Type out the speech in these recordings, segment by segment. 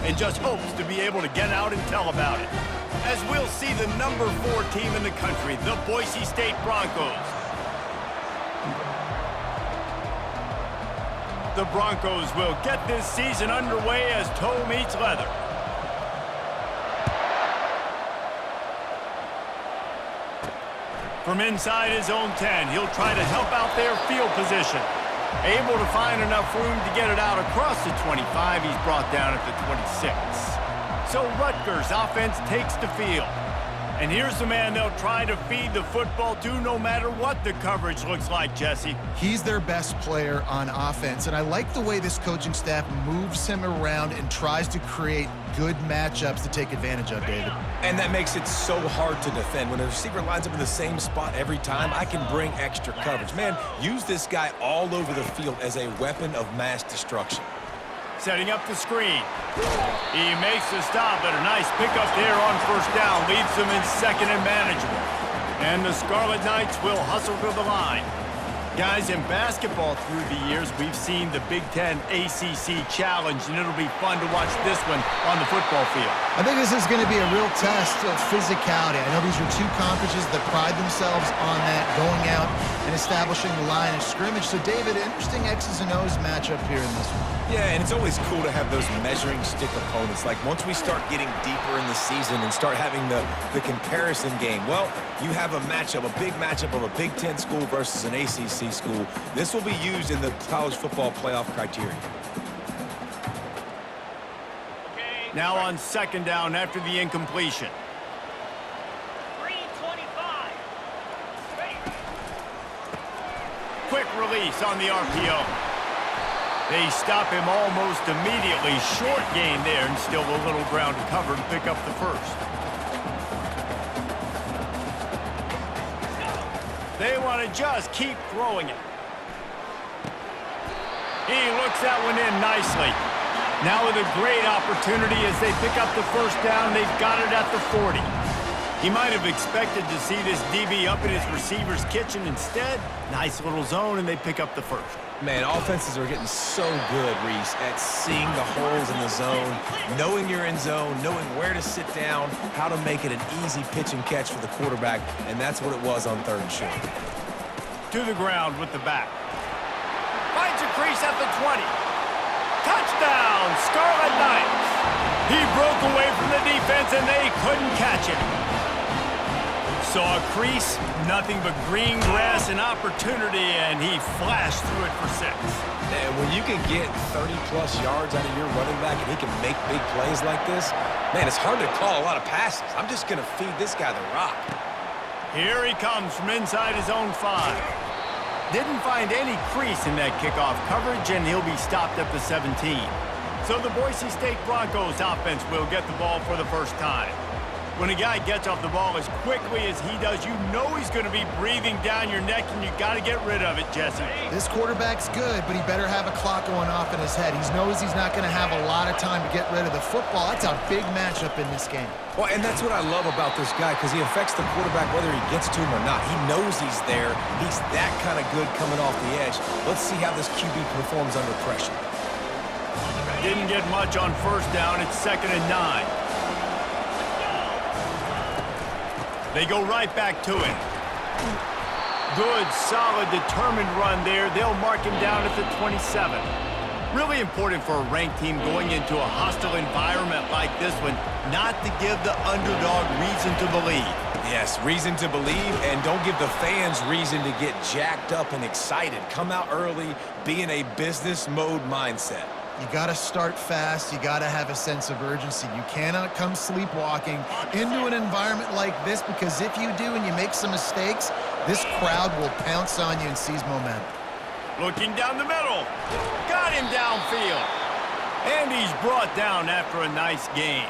and just hopes to be able to get out and tell about it. As we'll see the number 4 team in the country, the Boise State Broncos. The Broncos will get this season underway as toe meets leather. From inside his own 10, he'll try to help out their field position. Able to find enough room to get it out across the 25. He's brought down at the 26. So Rutgers offense takes the field. And here's the man they'll try to feed the football to no matter what the coverage looks like, Jesse. He's their best player on offense, and I like the way this coaching staff moves him around and tries to create good matchups to take advantage of, David. And that makes it so hard to defend. When a receiver lines up in the same spot every time, I can bring extra coverage. Man, use this guy all over the field as a weapon of mass destruction. Setting up the screen. He makes the stop, but a nice pickup there on first down. Leaves them in second and manageable. And the Scarlet Knights will hustle to the line. Guys, in basketball through the years, we've seen the Big Ten ACC Challenge, and it'll be fun to watch this one on the football field. I think this is going to be a real test of physicality. I know these are two conferences that pride themselves on that, going out and establishing the line of scrimmage. So, David, interesting X's and O's matchup here in this one. Yeah, and it's always cool to have those measuring stick opponents. Like, once we start getting deeper in the season and start having the comparison game, well, you have a matchup, a big matchup of a Big Ten school versus an ACC school. This will be used in the college football playoff criteria. Now on second down after the incompletion. 3:25. Quick release on the RPO. They stop him almost immediately. Short gain there, and still a little ground to cover to pick up the first. They want to just keep throwing it. He looks that one in nicely. Now with a great opportunity as they pick up the first down. They've got it at the 40. He might have expected to see this DB up in his receiver's kitchen. Instead, nice little zone, and they pick up the first. Man, offenses are getting so good, Reese, at seeing the holes in the zone, knowing you're in zone, knowing where to sit down, how to make it an easy pitch and catch for the quarterback, and that's what it was on third and short. To the ground with the back. Finds a crease at the 20. Touchdown, Scarlet Knights. He broke away from the defense, and they couldn't catch him. Saw a crease, nothing but green grass and opportunity, and he flashed through it for 6. And when you can get 30-plus yards out of your running back and he can make big plays like this, man, it's hard to call a lot of passes. I'm just going to feed this guy the rock. Here he comes from inside his own 5. Didn't find any crease in that kickoff coverage, and he'll be stopped at the 17. So the Boise State Broncos offense will get the ball for the first time. When a guy gets off the ball as quickly as he does, you know he's going to be breathing down your neck, and you got to get rid of it, Jesse. This quarterback's good, but he better have a clock going off in his head. He knows he's not going to have a lot of time to get rid of the football. That's a big matchup in this game. Well, and that's what I love about this guy, because he affects the quarterback whether he gets to him or not. He knows he's there. He's that kind of good coming off the edge. Let's see how this QB performs under pressure. Didn't get much on first down. It's 2nd and 9. They go right back to him. Good, solid, determined run there. They'll mark him down at the 27. Really important for a ranked team going into a hostile environment like this one, not to give the underdog reason to believe. Yes, reason to believe, and don't give the fans reason to get jacked up and excited. Come out early, be in a business mode mindset. You got to start fast. You got to have a sense of urgency. You cannot come sleepwalking into an environment like this, because if you do and you make some mistakes, this crowd will pounce on you and seize momentum. Looking down the middle. Got him downfield. And he's brought down after a nice gain.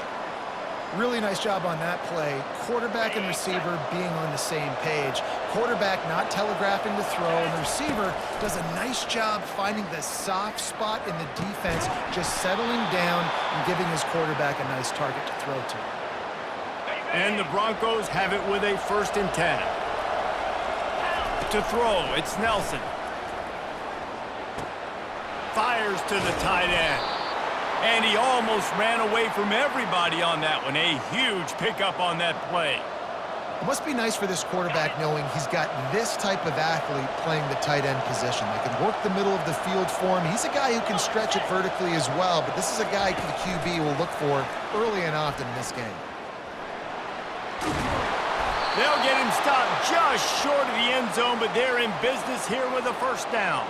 Really nice job on that play. Quarterback and receiver being on the same page. Quarterback not telegraphing the throw, and the receiver does a nice job finding the soft spot in the defense, just settling down and giving his quarterback a nice target to throw to. And the Broncos have it with a 1st and 10. To throw, it's Nelson. Fires to the tight end. And he almost ran away from everybody on that one. A huge pickup on that play. It must be nice for this quarterback knowing he's got this type of athlete playing the tight end position. They can work the middle of the field for him. He's a guy who can stretch it vertically as well, but this is a guy the QB will look for early and often in this game. They'll get him stopped just short of the end zone, but they're in business here with a first down.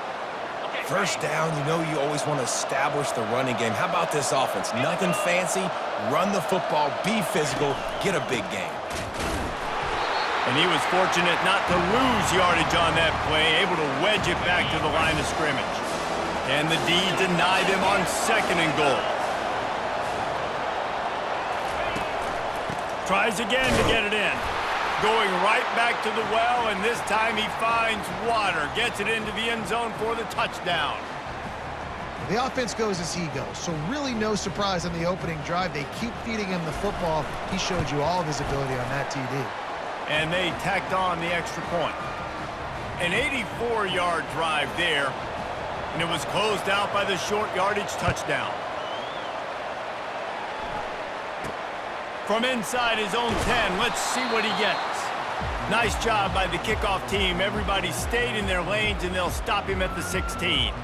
First down, you know you always want to establish the running game. How about this offense? Nothing fancy. Run the football, be physical, get a big game. And he was fortunate not to lose yardage on that play, able to wedge it back to the line of scrimmage. And the D denied him on 2nd and goal. Tries again to get it in. Going right back to the well, and this time he finds water. Gets it into the end zone for the touchdown. The offense goes as he goes, so really no surprise on the opening drive. They keep feeding him the football. He showed you all of his ability on that TD. And they tacked on the extra point. An 84-yard drive there, and it was closed out by the short yardage touchdown. From inside his own 10, let's see what he gets. Nice job by the kickoff team. Everybody stayed in their lanes, and they'll stop him at the 16.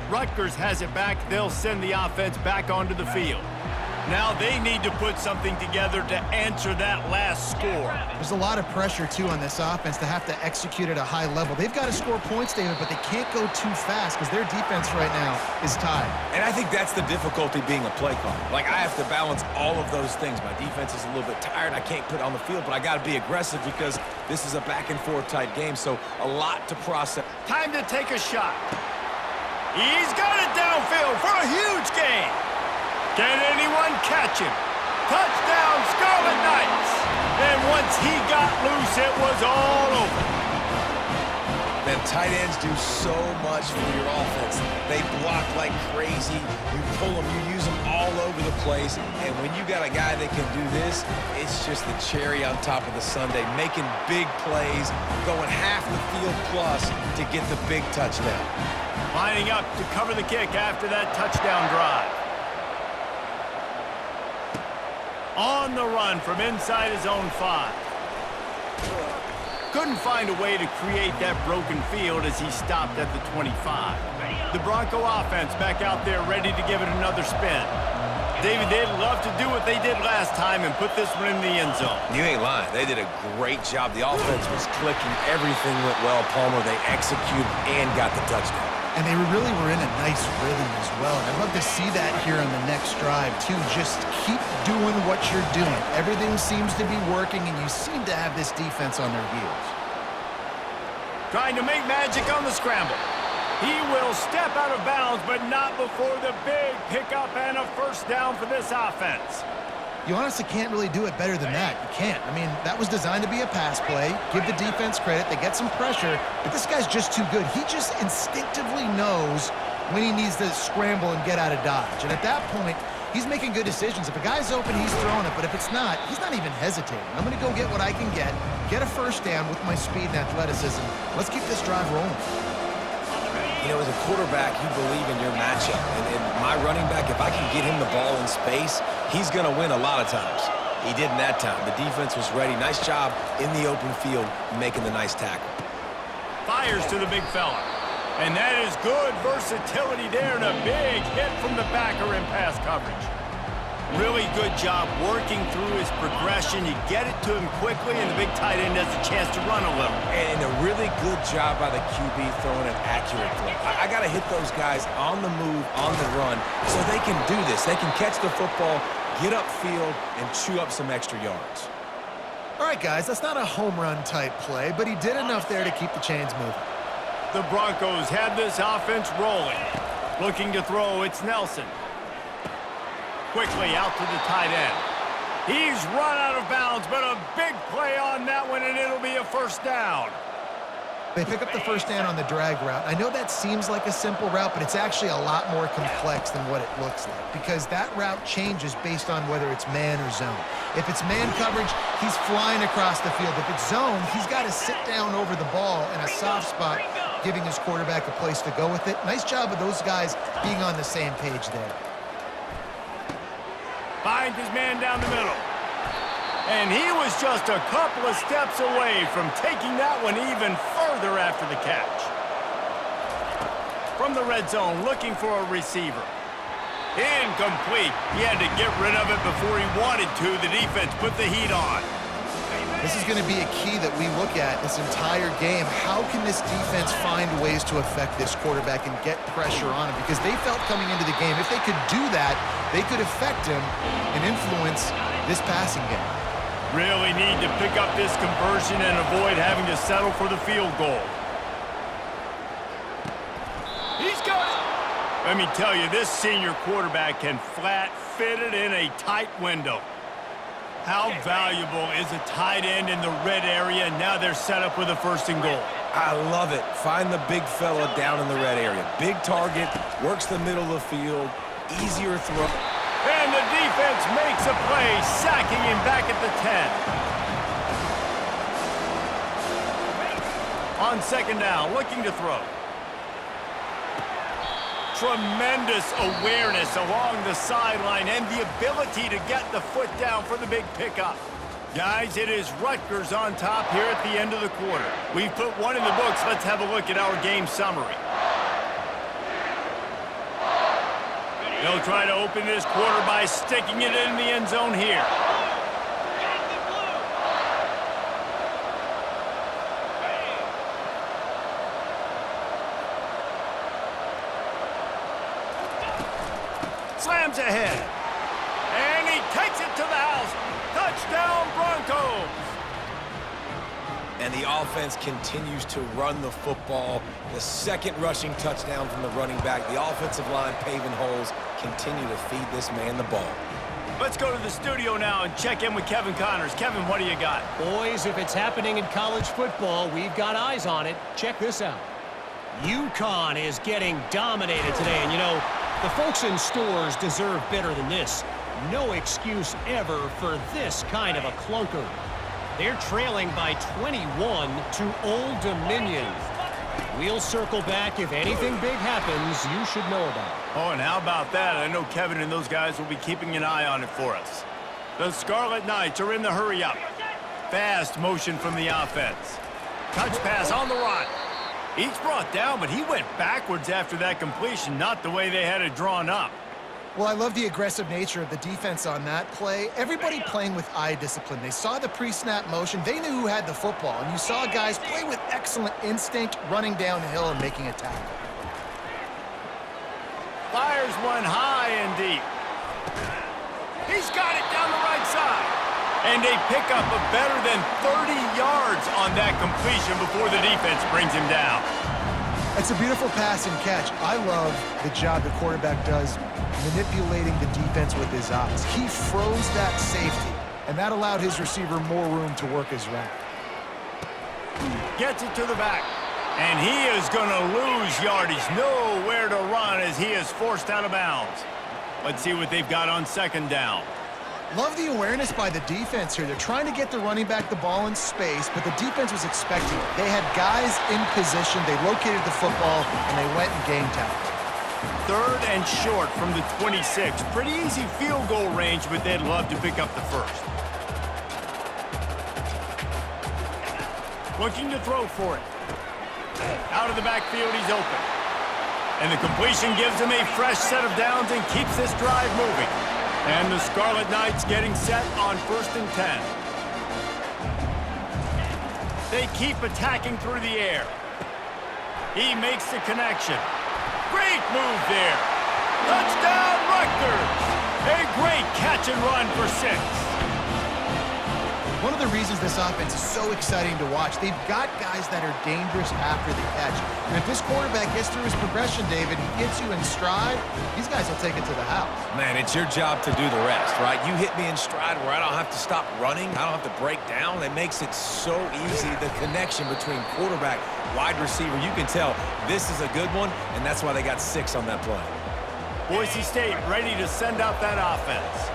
Rutgers has it back. They'll send the offense back onto the field. Now they need to put something together to answer that last score. There's a lot of pressure, too, on this offense to have to execute at a high level. They've got to score points, David, but they can't go too fast because their defense right now is tied. And I think that's the difficulty being a play caller. Like, I have to balance all of those things. My defense is a little bit tired. I can't put it on the field, but I got to be aggressive because this is a back-and-forth type game, so a lot to process. Time to take a shot. He's got it downfield for a huge gain. Can anyone catch him? Touchdown, Scarlet Knights! And once he got loose, it was all over. Man, tight ends do so much for your offense. They block like crazy. You pull them, you use them all over the place. And when you got a guy that can do this, it's just the cherry on top of the sundae, making big plays, going half the field plus to get the big touchdown. Lining up to cover the kick after that touchdown drive. On the run from inside his own 5. Couldn't find a way to create that broken field as he stopped at the 25. The Bronco offense back out there ready to give it another spin. David, they'd love to do what they did last time and put this one in the end zone. You ain't lying. They did a great job. The offense was clicking. Everything went well, Palmer. They executed and got the touchdown. And they really were in a nice rhythm as well. And I'd love to see that here on the next drive, too. Just keep doing what you're doing. Everything seems to be working, and you seem to have this defense on their heels. Trying to make magic on the scramble. He will step out of bounds, but not before the big pickup and a first down for this offense. You honestly can't really do it better than that. You can't. I mean, that was designed to be a pass play. Give the defense credit. They get some pressure, but this guy's just too good. He just instinctively knows when he needs to scramble and get out of dodge. And at that point, he's making good decisions. If a guy's open, he's throwing it, but if it's not, he's not even hesitating. I'm going to go get what I can get a first down with my speed and athleticism. Let's keep this drive rolling. You know, as a quarterback, you believe in your matchup. And my running back, if I can get him the ball in space, he's going to win a lot of times. He did in that time. The defense was ready. Nice job in the open field making the nice tackle. Fires to the big fella. And that is good versatility there and a big hit from the backer in pass coverage. Really good job working through his progression. You get it to him quickly, and the big tight end has a chance to run a little. And a really good job by the QB throwing an accurate throw. I got to hit those guys on the move, on the run, so they can do this. They can catch the football, get upfield, and chew up some extra yards. All right, guys, that's not a home run type play, but he did enough there to keep the chains moving. The Broncos had this offense rolling. Looking to throw, it's Nelson. Quickly out to the tight end. He's run out of bounds, but a big play on that one, and it'll be a first down. They pick up the first down on the drag route. I know that seems like a simple route, but it's actually a lot more complex than what it looks like because that route changes based on whether it's man or zone. If it's man coverage, he's flying across the field. If it's zone, he's got to sit down over the ball in a soft spot, giving his quarterback a place to go with it. Nice job of those guys being on the same page there. Finds his man down the middle. And he was just a couple of steps away from taking that one even further after the catch. From the red zone, looking for a receiver. Incomplete. He had to get rid of it before he wanted to. The defense put the heat on. This is going to be a key that we look at this entire game. How can this defense find ways to affect this quarterback and get pressure on him? Because they felt coming into the game, if they could do that, they could affect him and influence this passing game. Really need to pick up this conversion and avoid having to settle for the field goal. He's got it! Let me tell you, this senior quarterback can flat fit it in a tight window. How valuable is a tight end in the red area? Now they're set up with a 1st and goal. I love it. Find the big fella down in the red area. Big target, works the middle of the field, easier throw. And the defense makes a play, sacking him back at the 10. On 2nd down, looking to throw. Tremendous awareness along the sideline and the ability to get the foot down for the big pickup. Guys, it is Rutgers on top here at the end of the quarter. We've put one in the books. Let's have a look at our game summary. They'll try to open this quarter by sticking it in the end zone here. Slams ahead. And he takes it to the house. Touchdown, Broncos. And the offense continues to run the football. The 2nd rushing touchdown from the running back. The offensive line paving holes. Continue to feed this man the ball. Let's go to the studio now and check in with Kevin Connors. Kevin, what do you got? Boys, if it's happening in college football, we've got eyes on it. Check this out. UConn is getting dominated today, and you know, the folks in stores deserve better than this. No excuse ever for this kind of a clunker. They're trailing by 21 to Old Dominion. We'll circle back if anything big happens you should know about. Oh, and how about that? I know Kevin and those guys will be keeping an eye on it for us. The Scarlet Knights are in the hurry-up. Fast motion from the offense. Touch pass on the run. He's brought down, but he went backwards after that completion, not the way they had it drawn up. Well, I love the aggressive nature of the defense on that play. Everybody playing with eye discipline. They saw the pre-snap motion. They knew who had the football, and you saw guys play with excellent instinct, running downhill and making a tackle. Fires one high and deep. He's got it down the right side. And they pick up a better than 30 yards on that completion before the defense brings him down. It's a beautiful pass and catch. I love the job the quarterback does manipulating the defense with his eyes. He froze that safety, and that allowed his receiver more room to work his route. Gets it to the back. And he is going to lose yardage. Nowhere to run as he is forced out of bounds. Let's see what they've got on 2nd down. Love the awareness by the defense here. They're trying to get the running back the ball in space, but the defense was expecting it. They had guys in position. They located the football, and they went and game tackle. 3rd and short from the 26. Pretty easy field goal range, but they'd love to pick up the 1st. Looking to throw for it. Out of the backfield, he's open. And the completion gives him a fresh set of downs and keeps this drive moving. And the Scarlet Knights getting set on 1st and 10. They keep attacking through the air. He makes the connection. Great move there. Touchdown, Rutgers. A great catch and run for 6. One of the reasons this offense is so exciting to watch, they've got guys that are dangerous after the catch. And if this quarterback gets through his progression, David, he gets you in stride, these guys will take it to the house. Man, it's your job to do the rest, right? You hit me in stride where I don't have to stop running. I don't have to break down. It makes it so easy, the connection between quarterback, wide receiver. You can tell this is a good one, and that's why they got 6 on that play. Boise State ready to send out that offense.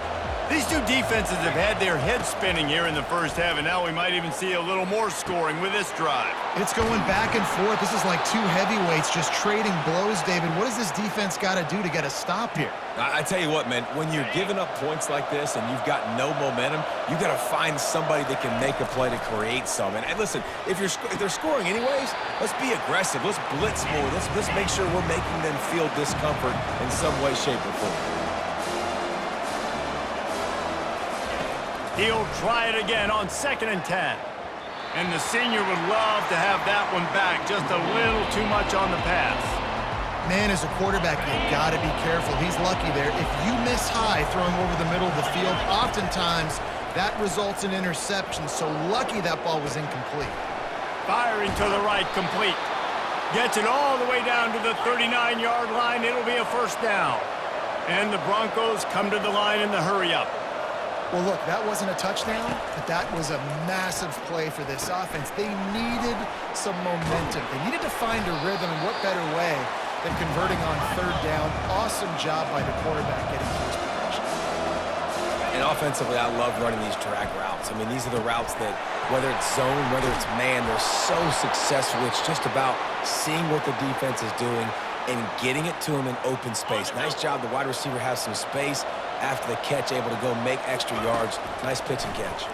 These two defenses have had their heads spinning here in the first half, and now we might even see a little more scoring with this drive. It's going back and forth. This is like two heavyweights just trading blows, David. What does this defense got to do to get a stop here? I tell you what, man, when you're giving up points like this and you've got no momentum, you got to find somebody that can make a play to create some. And listen, if they're scoring anyways, let's be aggressive. Let's blitz more. Let's make sure we're making them feel discomfort in some way, shape, or form. He'll try it again on 2nd and 10. And the senior would love to have that one back. Just a little too much on the pass. Man, as a quarterback, you got to be careful. He's lucky there. If you miss high throwing over the middle of the field, oftentimes that results in interception. So lucky that ball was incomplete. Firing to the right, complete. Gets it all the way down to the 39-yard line. It'll be a first down. And the Broncos come to the line in the hurry-up. Well, look, that wasn't a touchdown, but that was a massive play for this offense. They needed some momentum. They needed to find a rhythm, and what better way than converting on 3rd down. Awesome job by the quarterback getting to his progression. And offensively, I love running these drag routes. I mean, these are the routes that, whether it's zone, whether it's man, they're so successful. It's just about seeing what the defense is doing and getting it to him in open space. Nice job. The wide receiver has some space after the catch, able to go make extra yards. Nice pitch and catch.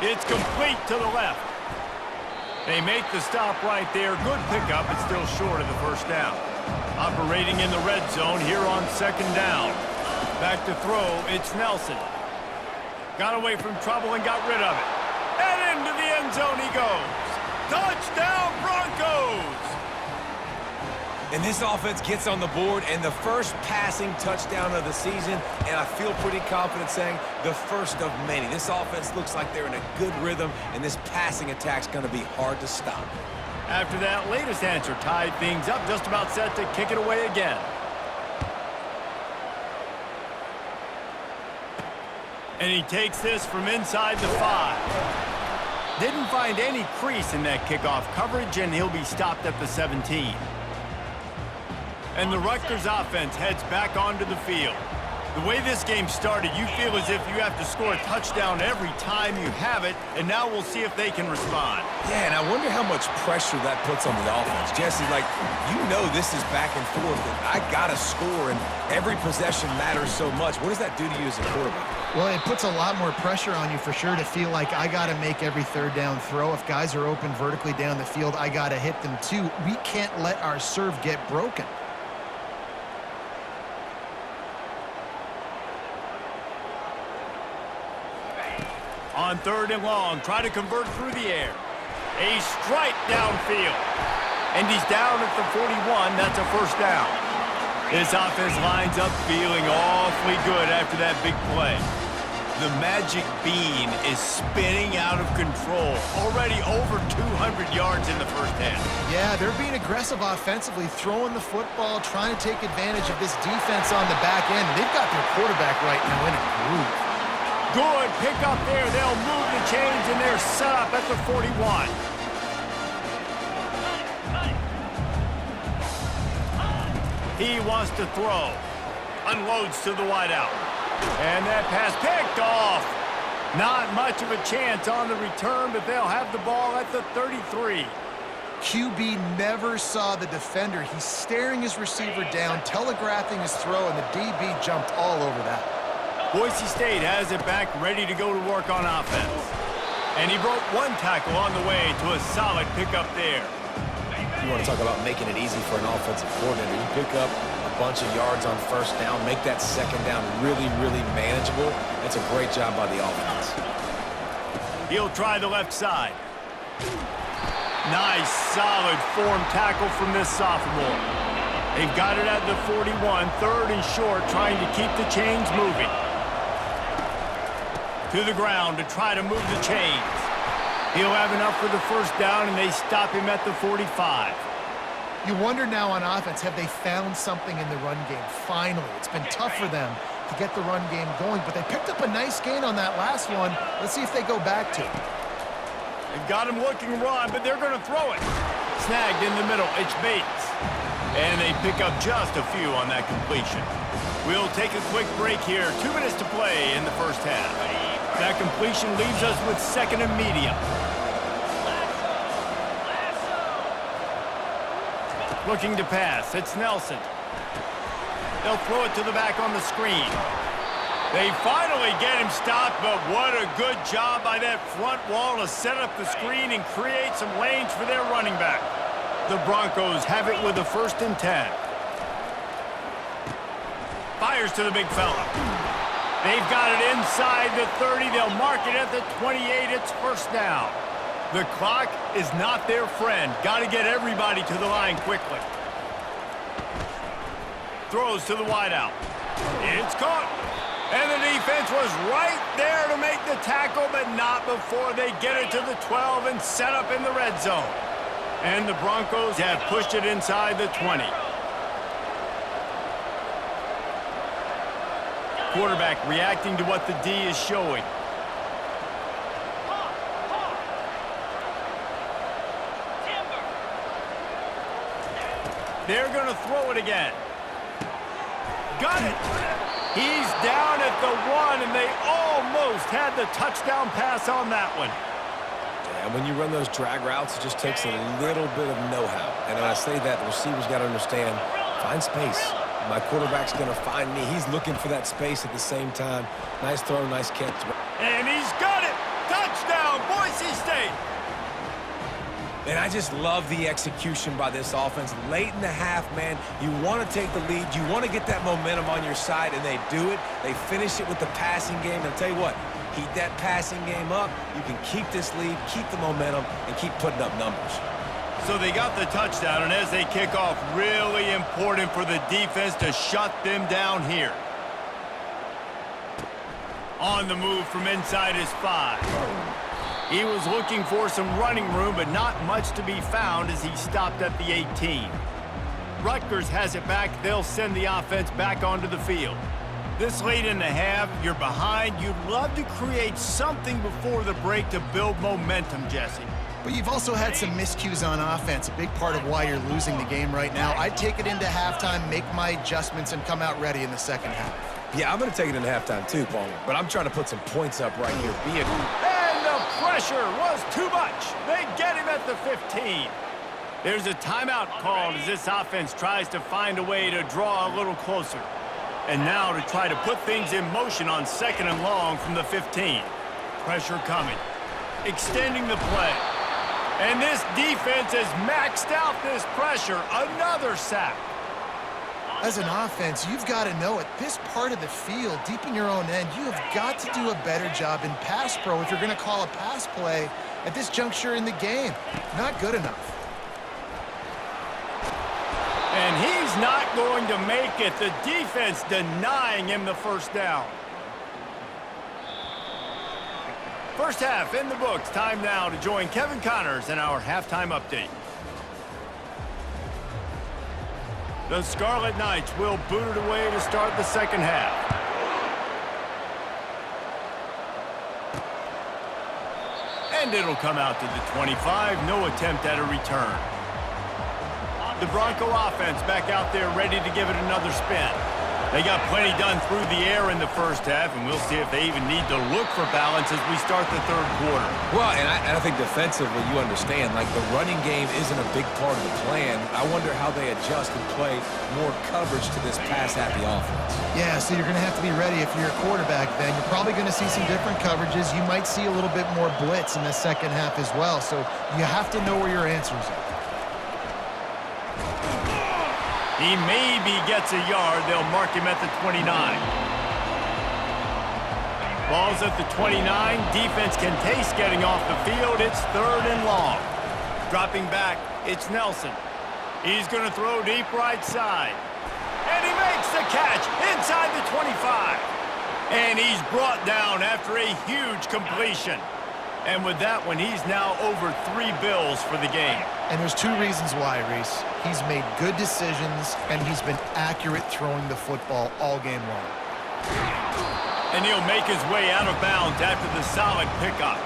It's complete to the left. They make the stop right there. Good pickup. It's still short of the first down. Operating in the red zone here on 2nd down. Back to throw. It's Nelson. Got away from trouble and got rid of it. And into the end zone he goes. Touchdown, Broncos! And this offense gets on the board, and the first passing touchdown of the season, and I feel pretty confident saying the first of many. This offense looks like they're in a good rhythm, and this passing attack's going to be hard to stop. After that latest answer tied things up, just about set to kick it away again. And he takes this from inside the 5. Didn't find any crease in that kickoff coverage, and he'll be stopped at the 17. And the Rutgers offense heads back onto the field. The way this game started, you feel as if you have to score a touchdown every time you have it, and now we'll see if they can respond. Yeah, and I wonder how much pressure that puts on the offense. Jesse, like, you know this is back and forth, and I got to score, and every possession matters so much. What does that do to you as a quarterback? Well, it puts a lot more pressure on you for sure to feel like I got to make every 3rd down throw. If guys are open vertically down the field, I got to hit them too. We can't let our serve get broken. On 3rd and long, try to convert through the air. A strike downfield. And he's down at the 41. That's a first down. This offense lines up feeling awfully good after that big play. The magic bean is spinning out of control. Already over 200 yards in the first half. Yeah, they're being aggressive offensively, throwing the football, trying to take advantage of this defense on the back end. They've got their quarterback right now in a groove. Good pick up there. They'll move the chains, and they're set up at the 41. He wants to throw. Unloads to the wideout. And that pass picked off. Not much of a chance on the return, but they'll have the ball at the 33. QB never saw the defender. He's staring his receiver down, telegraphing his throw, and the DB jumped all over that. Boise State has it back, ready to go to work on offense. And he broke one tackle on the way to a solid pickup there. You want to talk about making it easy for an offensive coordinator. You pick up a bunch of yards on 1st down, make that 2nd down really, really manageable. That's a great job by the offense. He'll try the left side. Nice, solid form tackle from this sophomore. They've got it at the 41, 3rd and short, trying to keep the chains moving. To the ground to try to move the chains. He'll have enough for the first down, and they stop him at the 45. You wonder now on offense, have they found something in the run game? Finally, it's been tough for them to get the run game going, but they picked up a nice gain on that last one. Let's see if they go back to it. They've got him looking run, but they're going to throw it. Snagged in the middle. It's Bates. And they pick up just a few on that completion. We'll take a quick break here. 2 minutes to play in the first half. That completion leaves us with second and medium. Looking to pass. It's Nelson. They'll throw it to the back on the screen. They finally get him stopped, but what a good job by that front wall to set up the screen and create some lanes for their running back. The Broncos have it with a 1st and 10. Fires to the big fella. They've got it inside the 30. They'll mark it at the 28. It's 1st down. The clock is not their friend. Got to get everybody to the line quickly. Throws to the wideout. It's caught. And the defense was right there to make the tackle, but not before they get it to the 12 and set up in the red zone. And the Broncos have pushed it inside the 20. Quarterback reacting to what the D is showing. They're going to throw it again. Got it. He's down at the 1, and they almost had the touchdown pass on that one. And when you run those drag routes, it just takes a little bit of know-how. And when I say that, the receiver's got to understand, find space. My quarterback's going to find me. He's looking for that space at the same time. Nice throw, nice catch. And he's got it. Touchdown, Boise State. And I just love the execution by this offense. Late in the half, man, you want to take the lead. You want to get that momentum on your side, and they do it. They finish it with the passing game. And I'll tell you what, keep that passing game up. You can keep this lead, keep the momentum, and keep putting up numbers. So they got the touchdown, and as they kick off, really important for the defense to shut them down here. On the move from inside his 5. He was looking for some running room, but not much to be found as he stopped at the 18. Rutgers has it back. They'll send the offense back onto the field. This late in the half, you're behind. You'd love to create something before the break to build momentum, Jesse. But you've also had some miscues on offense, a big part of why you're losing the game right now. I'd take it into halftime, make my adjustments, and come out ready in the second half. Yeah, I'm going to take it into halftime too, Palmer. But I'm trying to put some points up right here. And the pressure was too much. They get him at the 15. There's a timeout called as this offense tries to find a way to draw a little closer. And now to try to put things in motion on 2nd and long from the 15. Pressure coming. Extending the play. And this defense has maxed out this pressure. Another sack. As an offense, you've got to know at this part of the field, deep in your own end, you have got to do a better job in pass pro if you're going to call a pass play at this juncture in the game. Not good enough. And he's not going to make it. The defense denying him the 1st down. First half in the books. Time now to join Kevin Connors in our halftime update. The Scarlet Knights will boot it away to start the second half. And it'll come out to the 25. No attempt at a return. The Bronco offense back out there ready to give it another spin. They got plenty done through the air in the first half, and we'll see if they even need to look for balance as we start the 3rd quarter. Well, and I think defensively, you understand, like the running game isn't a big part of the plan. I wonder how they adjust and play more coverage to this pass-happy offense. Yeah, so you're going to have to be ready if you're a quarterback then. You're probably going to see some different coverages. You might see a little bit more blitz in the second half as well, so you have to know where your answers are. He maybe gets a yard. They'll mark him at the 29. Ball's at the 29. Defense can taste getting off the field. It's 3rd and long. Dropping back, it's Nelson. He's going to throw deep right side. And he makes the catch inside the 25. And he's brought down after a huge completion. And with that one, he's now over 3 bills for the game. And there's 2 reasons why, Reese. He's made good decisions, and he's been accurate throwing the football all game long. And he'll make his way out of bounds after the solid pickup.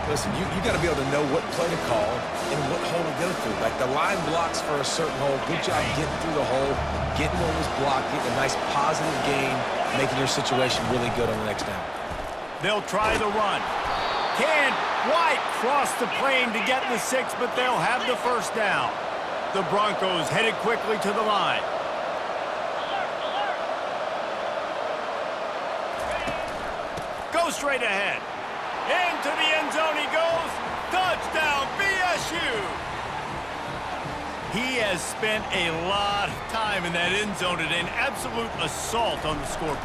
Listen, you got to be able to know what play to call and what hole to go through. Like the line blocks for a certain hole. Good job getting through the hole, getting what was blocked, getting a nice positive gain, making your situation really good on the next down. They'll try the run. Can't quite cross the plane to get the 6, but they'll have the first down. The Broncos headed quickly to the line. Go straight ahead. Into the end zone he goes. Touchdown, BSU. He has spent a lot of time in that end zone today. An absolute assault on the scoreboard.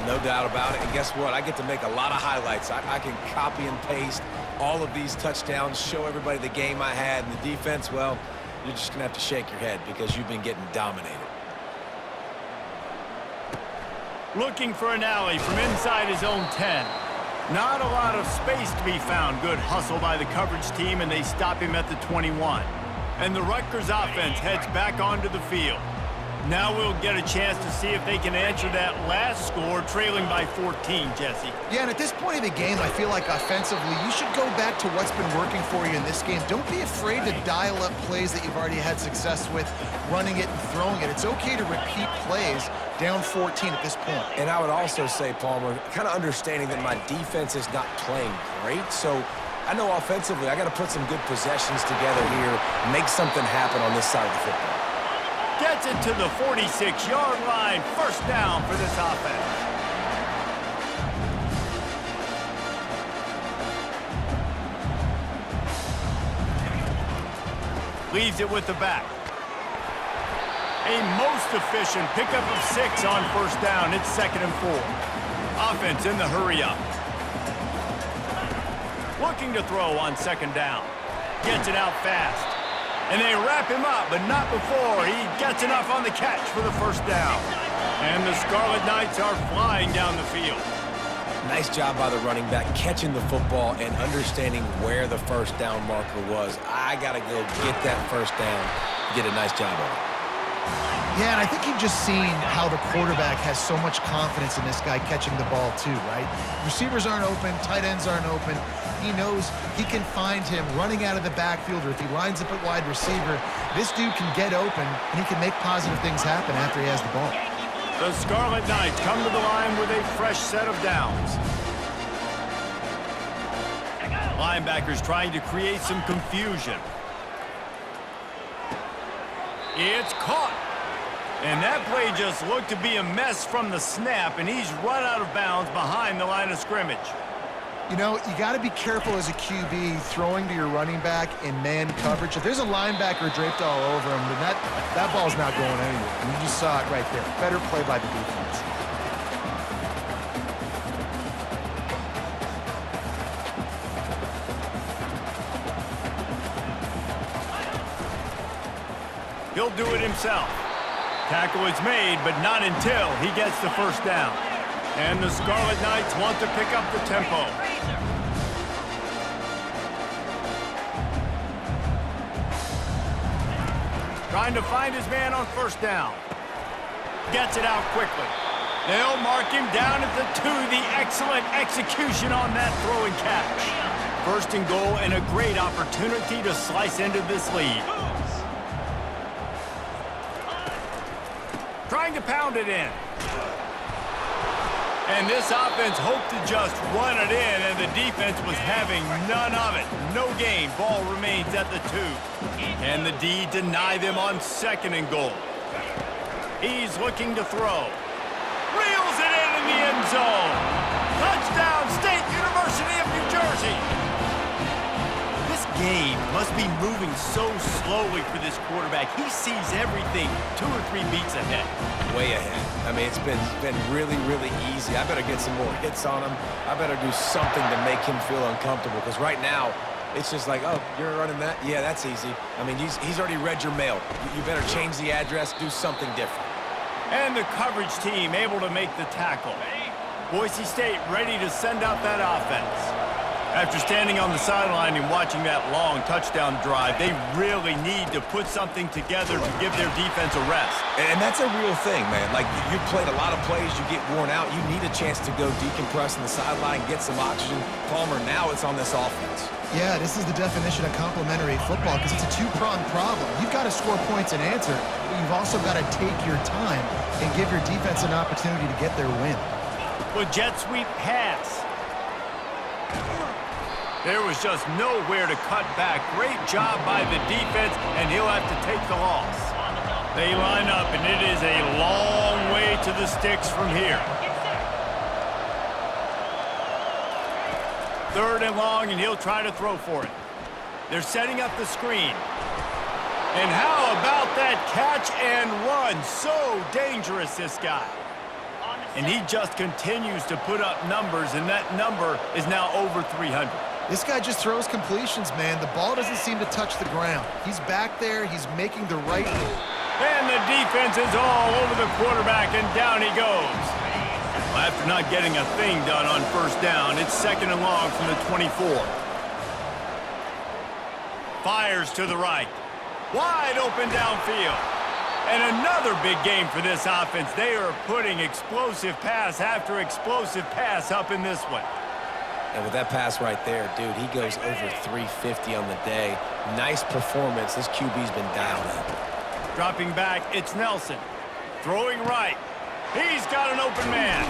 No doubt about it. And guess what? I get to make a lot of highlights. I can copy and paste all of these touchdowns, show everybody the game I had. And the defense, well, you're just going to have to shake your head because you've been getting dominated. Looking for an alley from inside his own 10. Not a lot of space to be found. Good hustle by the coverage team, and they stop him at the 21. And the Rutgers offense heads back onto the field. Now we'll get a chance to see if they can answer that last score, trailing by 14, Jesse. Yeah, and at this point of the game, I feel like offensively, you should go back to what's been working for you in this game. Don't be afraid to dial up plays that you've already had success with, running it and throwing it. It's okay to repeat plays down 14 at this point. And I would also say, Palmer, kind of understanding that my defense is not playing great, so I know offensively I got to put some good possessions together here, make something happen on this side of the football. Gets it to the 46-yard line. First down for this offense. Leaves it with the back. A most efficient pickup of 6 on first down. It's 2nd and 4. Offense in the hurry-up. Looking to throw on 2nd down. Gets it out fast. And they wrap him up, but not before he gets enough on the catch for the first down. And the Scarlet Knights are flying down the field. Nice job by the running back, catching the football and understanding where the first down marker was. I got to go get that first down, get a nice job of it. Yeah, and I think you've just seen how the quarterback has so much confidence in this guy catching the ball too, right? Receivers aren't open, tight ends aren't open. He knows he can find him running out of the backfield, or if he lines up at wide receiver, this dude can get open, and he can make positive things happen after he has the ball. The Scarlet Knights come to the line with a fresh set of downs. Linebackers trying to create some confusion. It's caught. And that play just looked to be a mess from the snap, and he's run out of bounds behind the line of scrimmage. You know, you got to be careful as a QB throwing to your running back in man coverage. If there's a linebacker draped all over him, then that ball's not going anywhere. And you just saw it right there. Better play by the defense. He'll do it himself. Tackle is made, but not until he gets the first down. And the Scarlet Knights want to pick up the tempo. Trying to find his man on first down. Gets it out quickly. They'll mark him down at the 2. The excellent execution on that throw and catch. First and goal, and a great opportunity to slice into this lead. Trying to pound it in. And this offense hoped to just run it in, and the defense was having none of it. No gain. Ball remains at the 2. And the D deny them on 2nd and goal. He's looking to throw. Reels it in the end zone. Touchdown, State University of New Jersey. This game must be moving so slowly for this quarterback. He sees everything 2 or 3 beats ahead. Way ahead. I mean, it's been really, really easy. I better get some more hits on him. I better do something to make him feel uncomfortable, because right now, it's just like, oh, you're running that? Yeah, that's easy. I mean, he's already read your mail. You better change the address, do something different. And the coverage team able to make the tackle. Boise State ready to send out that offense. After standing on the sideline and watching that long touchdown drive, they really need to put something together to give their defense a rest. And that's a real thing, man. Like, you played a lot of plays, you get worn out, you need a chance to go decompress on the sideline, get some oxygen. Palmer, now it's on this offense. Yeah, this is the definition of complementary football because it's a two-pronged problem. You've got to score points and answer, but you've also got to take your time and give your defense an opportunity to get their win. With jet sweep pass. There was just nowhere to cut back. Great job by the defense, and he'll have to take the loss. They line up, and it is a long way to the sticks from here. 3rd and long, and he'll try to throw for it. They're setting up the screen. And how about that catch and run? So dangerous, this guy. And he just continues to put up numbers, and that number is now over 300. This guy just throws completions, man. The ball doesn't seem to touch the ground. He's back there. He's making the right move. And the defense is all over the quarterback, and down he goes. Well, after not getting a thing done on 1st down, it's 2nd and long from the 24. Fires to the right. Wide open downfield. And another big game for this offense. They are putting explosive pass after explosive pass up in this one. And with that pass right there, dude, he goes over 350 on the day. Nice performance. This QB's been dialed up. Dropping back, it's Nelson. Throwing right. He's got an open man.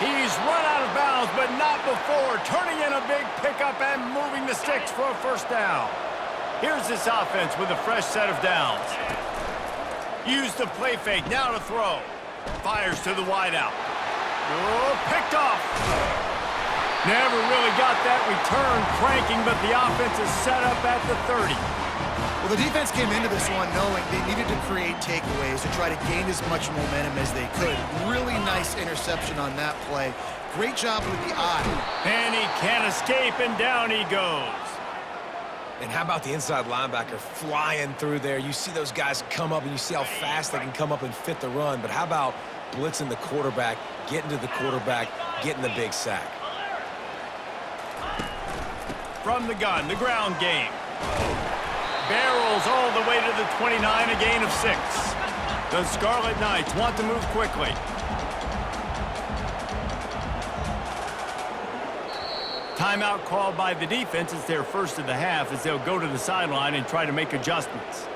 He's run out of bounds, but not before. Turning in a big pickup and moving the sticks for a 1st down. Here's this offense with a fresh set of downs. Use the play fake, now to throw. Fires to the wideout. Oh, picked off. Never really got that return cranking, but the offense is set up at the 30. Well, the defense came into this one knowing they needed to create takeaways to try to gain as much momentum as they could. Really nice interception on that play. Great job with the eye. And he can't escape, and down he goes. And how about the inside linebacker flying through there? You see those guys come up, and you see how fast they can come up and fit the run. But how about blitzing the quarterback, getting to the quarterback, getting the big sack? From the gun, the ground game. Barrels all the way to the 29, a gain of 6. The Scarlet Knights want to move quickly. Timeout called by the defense. It's their 1st of the half as they'll go to the sideline and try to make adjustments.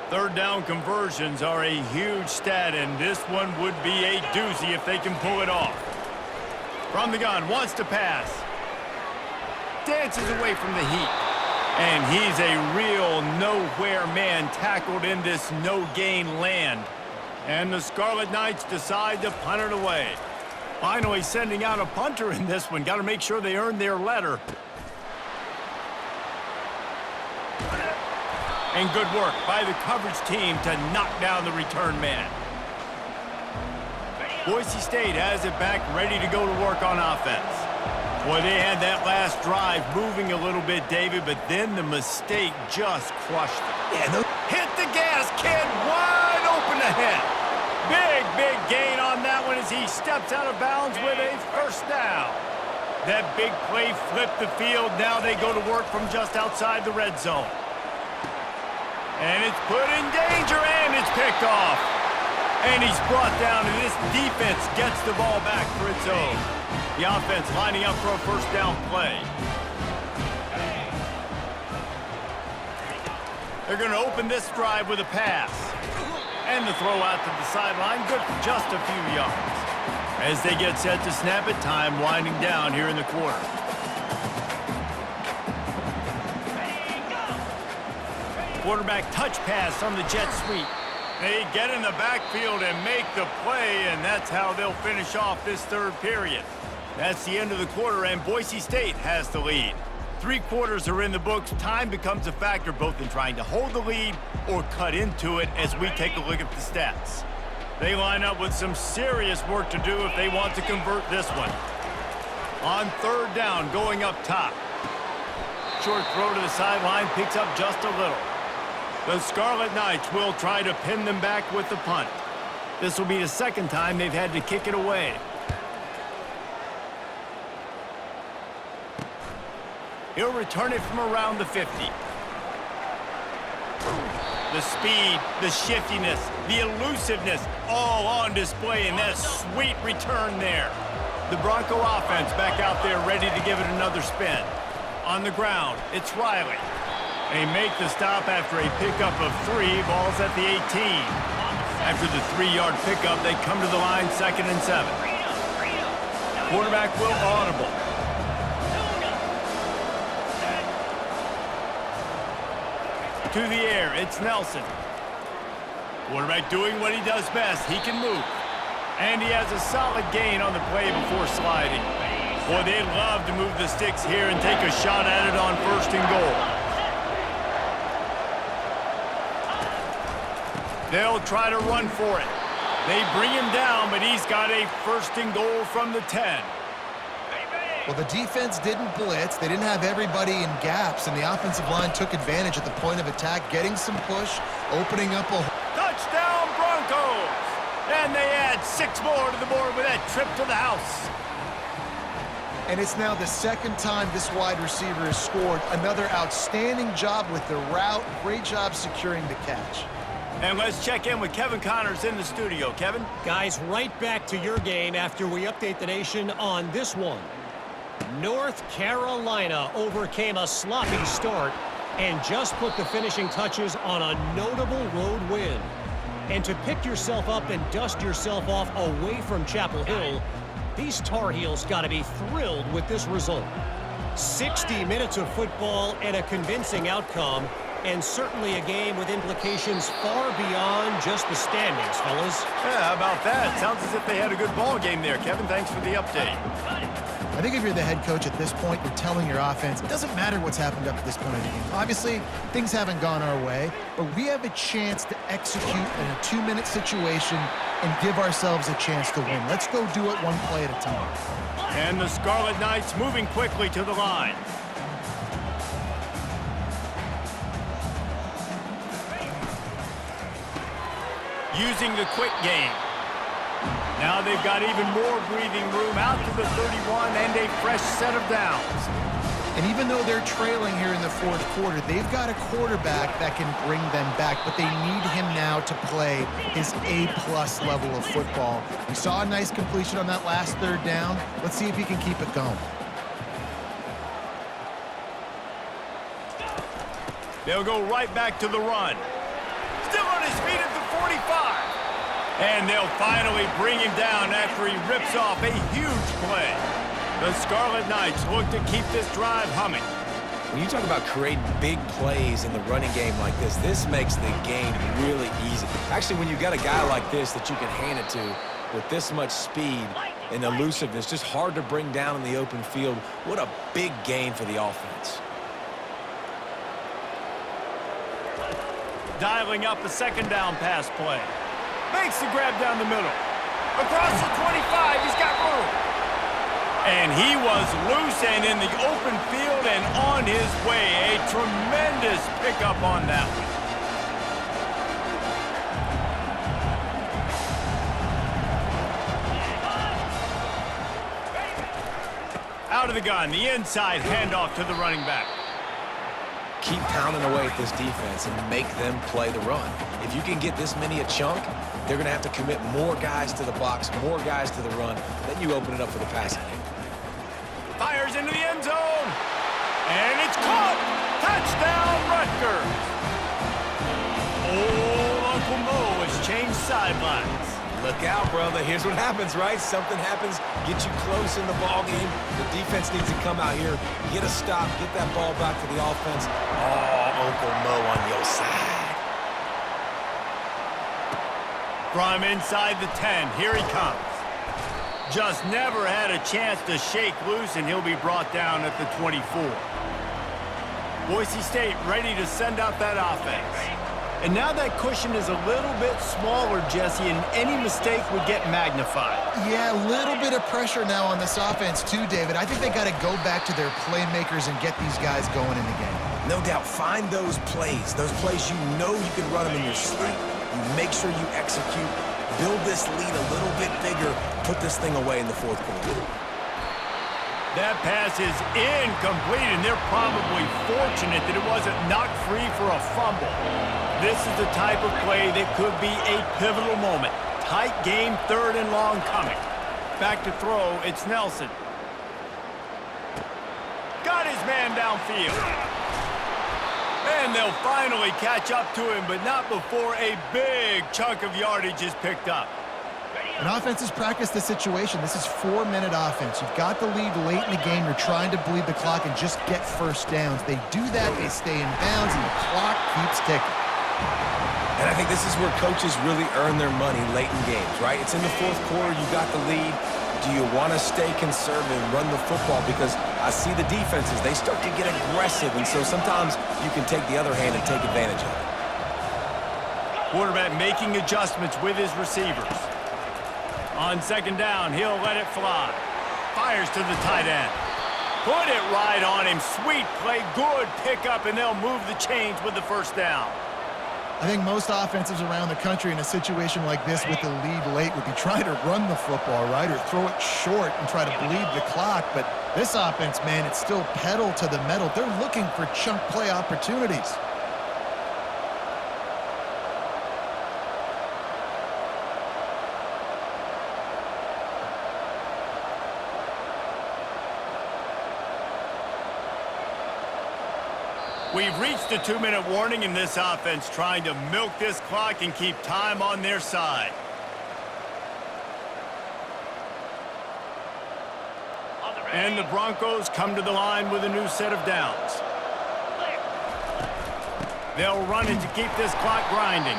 3rd down conversions are a huge stat, and this one would be a doozy if they can pull it off. From the gun, wants to pass. Dances away from the heat. And he's a real nowhere man tackled in this no-gain land. And the Scarlet Knights decide to punt it away. Finally sending out a punter in this one. Got to make sure they earn their letter. And good work by the coverage team to knock down the return man. Boise State has it back, ready to go to work on offense. Boy, they had that last drive moving a little bit, David, but then the mistake just crushed them. Hit the gas, kid, wide open ahead. Big gain on that one as he steps out of bounds with a 1st down. That big play flipped the field. Now they go to work from just outside the red zone. And it's put in danger, and it's picked off. And he's brought down, and this defense gets the ball back for its own. The offense lining up for a 1st down play. They're going to open this drive with a pass. And the throw out to the sideline, good for just a few yards. As they get set to snap it, time winding down here in the quarter. Quarterback touch pass on the jet sweep. They get in the backfield and make the play, and that's how they'll finish off this 3rd period. That's the end of the quarter, and Boise State has the lead. 3 quarters are in the books. Time becomes a factor both in trying to hold the lead or cut into it as we take a look at the stats. They line up with some serious work to do if they want to convert this one. On 3rd down, going up top. Short throw to the sideline, picks up just a little. The Scarlet Knights will try to pin them back with the punt. This will be the 2nd time they've had to kick it away. He'll return it from around the 50. The speed, the shiftiness, the elusiveness, all on display in that sweet return there. The Bronco offense back out there ready to give it another spin. On the ground, it's Riley. They make the stop after a pickup of 3, balls at the 18. After the 3-yard pickup, they come to the line 2nd and 7. Quarterback will audible. To the air, it's Nelson. Quarterback doing what he does best. He can move. And he has a solid gain on the play before sliding. Boy, they'd love to move the sticks here and take a shot at it on 1st and goal. They'll try to run for it. They bring him down, but he's got a 1st and goal from the 10. Well, the defense didn't blitz. They didn't have everybody in gaps, and the offensive line took advantage at the point of attack, getting some push, opening up a... Touchdown, Broncos! And they add 6 more to the board with that trip to the house. And it's now the 2nd time this wide receiver has scored. Another outstanding job with the route. Great job securing the catch. And let's check in with Kevin Connors in the studio. Kevin? Guys, right back to your game after we update the nation on this one. North Carolina overcame a sloppy start and just put the finishing touches on a notable road win. And to pick yourself up and dust yourself off away from Chapel Hill, these Tar Heels got to be thrilled with this result. 60 minutes of football and a convincing outcome, and certainly a game with implications far beyond just the standings, fellas. Yeah, how about that? Sounds as if they had a good ball game there. Kevin, thanks for the update. I think if you're the head coach at this point, you're telling your offense, it doesn't matter what's happened up to this point in the game. Obviously, things haven't gone our way, but we have a chance to execute in a 2-minute situation and give ourselves a chance to win. Let's go do it one play at a time. And the Scarlet Knights moving quickly to the line. Using the quick game. Now they've got even more breathing room out to the 31 and a fresh set of downs. And even though they're trailing here in the 4th quarter, they've got a quarterback that can bring them back, but they need him now to play his A-plus level of football. We saw a nice completion on that last 3rd down. Let's see if he can keep it going. They'll go right back to the run. Still on his feet at the 45. And they'll finally bring him down after he rips off a huge play. The Scarlet Knights look to keep this drive humming. When you talk about creating big plays in the running game like this makes the game really easy. Actually, when you've got a guy like this that you can hand it to with this much speed and elusiveness, just hard to bring down in the open field, what a big gain for the offense. Dialing up a 2nd down pass play. Makes the grab down the middle. Across the 25, he's got room. And he was loose and in the open field and on his way. A tremendous pickup on that one. Out of the gun, the inside handoff to the running back. Keep pounding away at this defense and make them play the run. If you can get this many a chunk, they're going to have to commit more guys to the box, more guys to the run. Then you open it up for the passing game. Fires into the end zone. And it's caught. Touchdown, Rutgers. Old Uncle Mo has changed sidelines. Look out, brother. Here's what happens, right? Something happens, get you close in the ball game. The defense needs to come out here, get a stop, get that ball back to the offense. Oh, Uncle Mo on your side. From inside the 10, here he comes. Just never had a chance to shake loose, and he'll be brought down at the 24. Boise State ready to send out that offense. And now that cushion is a little bit smaller, Jesse, and any mistake would get magnified. Yeah, a little bit of pressure now on this offense too, David. I think they got to go back to their playmakers and get these guys going in the game. No doubt, find those plays you know you can run them in your sleep. You make sure you execute, build this lead a little bit bigger, put this thing away in the 4th quarter. That pass is incomplete, and they're probably fortunate that it wasn't knocked free for a fumble. This is the type of play that could be a pivotal moment. Tight game, 3rd and long coming. Back to throw, it's Nelson. Got his man downfield. And they'll finally catch up to him, but not before a big chunk of yardage is picked up. An offense has practiced the situation. This is 4-minute offense. You've got the lead late in the game. You're trying to bleed the clock and just get first downs. They do that, they stay in bounds, and the clock keeps ticking. And I think this is where coaches really earn their money late in games, right? It's in the 4th quarter. You got the lead. Do you want to stay conservative and run the football? Because I see the defenses, they start to get aggressive, and so sometimes you can take the other hand and take advantage of it. Quarterback making adjustments with his receivers. On 2nd down, he'll let it fly. Fires to the tight end. Put it right on him. Sweet play, good pickup, and they'll move the chains with the 1st down. I think most offenses around the country in a situation like this with the lead late would be trying to run the football, right, or throw it short and try to bleed the clock. But this offense, man, it's still pedal to the metal. They're looking for chunk play opportunities. We've reached a 2-minute warning in this offense, trying to milk this clock and keep time on their side. And the Broncos come to the line with a new set of downs. They'll run it to keep this clock grinding.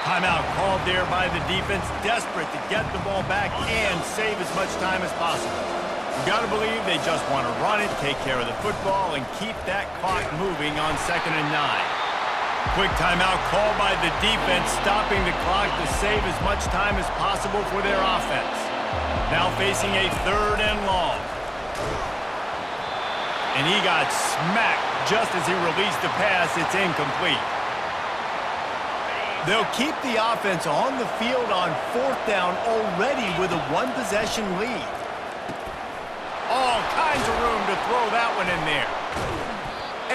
Timeout called there by the defense, desperate to get the ball back and save as much time as possible. You got to believe they just want to run it, take care of the football, and keep that clock moving on 2nd and 9. Quick timeout called by the defense, stopping the clock to save as much time as possible for their offense. Now facing a 3rd and long. And he got smacked just as he released the pass. It's incomplete. They'll keep the offense on the field on 4th down already with a 1-possession lead. All kinds of room to throw that one in there.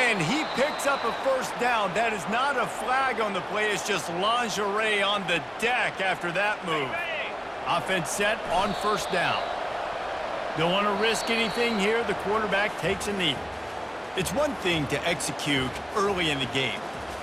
And he picks up a 1st down. That is not a flag on the play. It's just lingerie on the deck after that move. Offense set on 1st down. Don't want to risk anything here. The quarterback takes a knee. It's one thing to execute early in the game.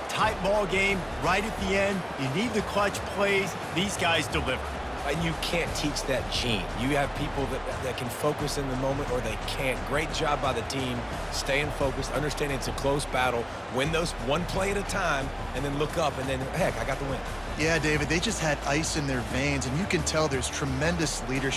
Tight ball game, right at the end. You need the clutch plays. These guys deliver. And you can't teach that gene. You have people that can focus in the moment or they can't. Great job by the team, staying focused, understanding it's a close battle, win those one play at a time, and then look up, and then, heck, I got the win. Yeah, David, they just had ice in their veins, and you can tell there's tremendous leadership.